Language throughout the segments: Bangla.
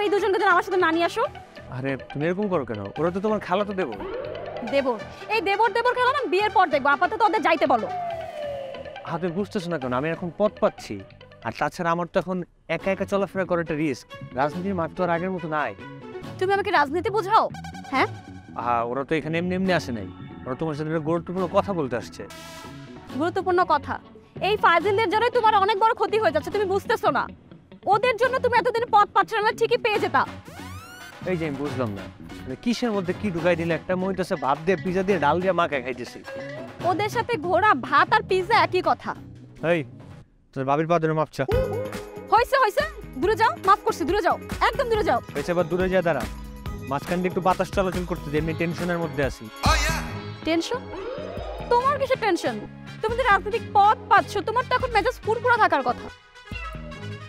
এই দুজনকে যেন আমার সাথে না নিয়ে আসো। আরে তুমি এরকম করো কেন? ওরা তো তোমার খালাতো দেবর। দেবর? এই দেবর দেবর খেলা না বিয়ের পর দেখবো, আপাতত ওদের যাইতে বলো। তুমি বুঝতেছো না কেন? আমি এখন পথ পাচ্ছি, আর তাছাড়া আমার তো এখন একা একা চলাফেরা করাটা রিস্ক। রাজনীতির মাঠ তো আর আগের মতো নাই। তুমি আমাকে রাজনীতি বোঝাও? হ্যাঁ, ওরা তো এখানে এমনি এমনি আসে নাই, ওরা তোমার সাথে একটা গুরুত্বপূর্ণ কথা বলতে আসছে। গুরুত্বপূর্ণ কথা? এই ফাজিলদের জন্যই তোমার অনেক বড় ক্ষতি হয়ে যাচ্ছে, তুমি বুঝতেছো না? ওদের জন্য তুমি এতদিন পথ পাচ্ছ না, ঠিকই পেয়ে যেতা। এই যে আমি বুঝলাম না, কিসের মধ্যে কি ঢুকাই দিলে? একটা মইতেছে ভাত দিয়ে পিজা দিয়ে ডাল দিয়ে মাখায় খাইতেছি। ওদের সাথে ঘোড়া ভাত আর পিজা একই কথা। এই তোর বাবির পা ধরে মাপছা। হইছে হইছে, দূরে যাও, মাফ করছি, দূরে যাও, একদম দূরে যাও। হয়েছে, এবার দূরে যা দাঁড়া। মাঝখান দিয়ে একটু বাতাস চলাচল করতে দে, এমনি টেনশনের মধ্যে আছি। টেনশন? তোমার কিসের টেনশন? তুমি তো রাজনৈতিক পথ পাচ্ছ, তোমার তো এখন মেজাজ ফুরফুরা থাকার কথা।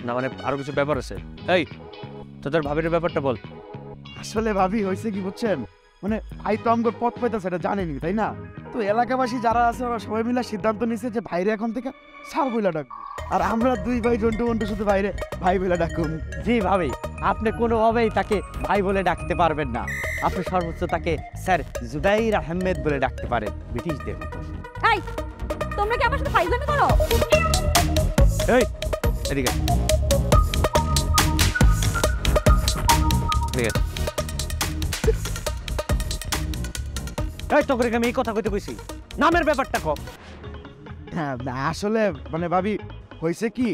না মানে আরো কিছু ব্যাপার আছে। এই তোদের ভাবির ব্যাপারটা বল। আসলে ভাবি হয়েছে কি বুঝছেন, মানে ভাই তো আমাকে পথ পাইতেছে এটা জানেনি, তাই না? তো এলাকাবাসী যারা আছে ওরা সবাই মিলে সিদ্ধান্ত নিচ্ছে যে ভাইরে এখন থেকে স্যার বইলা ডাকবো, আর আমরা দুই ভাই জন্টু মন্টু শুধু ভাইরে ভাই বলে ডাকুন। জি ভাবি, আপনি কোনোভাবেই তাকে ভাই বলে ডাকতে পারবেন না। আপনি সর্বোচ্চ তাকে স্যার জুবাইর আহমেদ বলে ডাকতে পারেন, ব্রিটিশদের। এই তোমরা কি আমার সাথে ফাইজলামি করো? এই এদিকে ঠিক আছে। এই তোকে আমি এই কথা কইতে কইছি, নামের ব্যাপারটা কম। হ্যাঁ আসলে মানে ভাবি হয়েছে কি,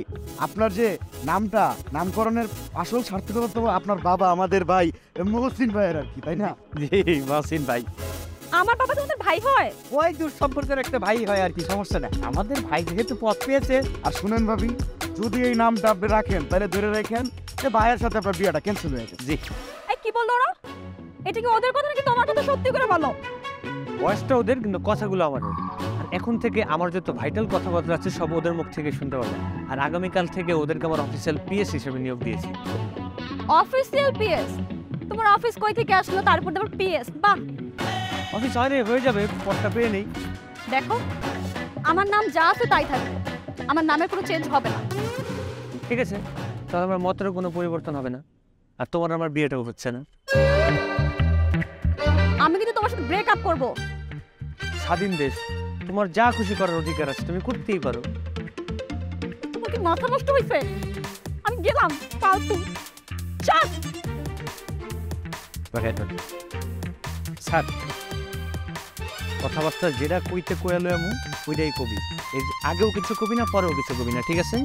আপনার যে নামটা নামকরণের আসল সার্থকতা তো আপনার বাবা আমাদের ভাই মহসিন ভাইয়ের আর কি, তাই না? জি মহসিন ভাই। আমার বাবা তোমাদের ভাই হয়? ওই দূর সম্পর্কের একটা ভাই হয় আর কি, সমস্যা নেই। আমাদের ভাই যেহেতু পথ পেয়েছে। আর শুনেন ভাবি, যদি এই নামটা আপনি রাখেন তাহলে ধরে রাখেন যে ভাইয়ের সাথে আপনার বিয়েটা ক্যান্সেল হয়ে গেছে। জি। এই কি বললো ওরা? এটা কি ওদের কথা নাকি তোমার কথা? সত্যি করে বলো। বয়সটা ওদের, কিন্তু কথাগুলো আমাদের। আর এখন থেকে আমার যত ভাইটাল কথাবার্তা আছে সব ওদের মুখ থেকে শুনতে পারবেন। আর আগামীকাল থেকে ওদেরকে আমার অফিসিয়াল পিএস হিসেবে নিয়োগ দিয়েছি। Official PS? তোমার অফিস কই থেকে আসলো তারপর তোমার পিএস? বাহ, অফিস হয় হয়ে যাবে, পদটা পেয়ে নেই। দেখো আমার নাম যা আছে তাই থাকবে, আমার নামের কোনো চেঞ্জ হবে না। ঠিক আছে, তাহলে আমার মতেরও কোনো পরিবর্তন হবে না, আর তোমার আমার বিয়েটাও হচ্ছে না। আমি কিন্তু তোমার সাথে ব্রেকআপ করব। স্বাধীন দেশ, তোমার যা খুশি করার অধিকার আছে, তুমি করতেই পারো। তোমার কি মাথা নষ্ট হইছে? আমি গেলাম, ফালতু চাস। স্যার কথাবার্তা যেটা কইতে কয়ালো এমন ওইটাই কবি। এর আগেও কিছু কবি না, পরেও কিছু কবি না, ঠিক আছে?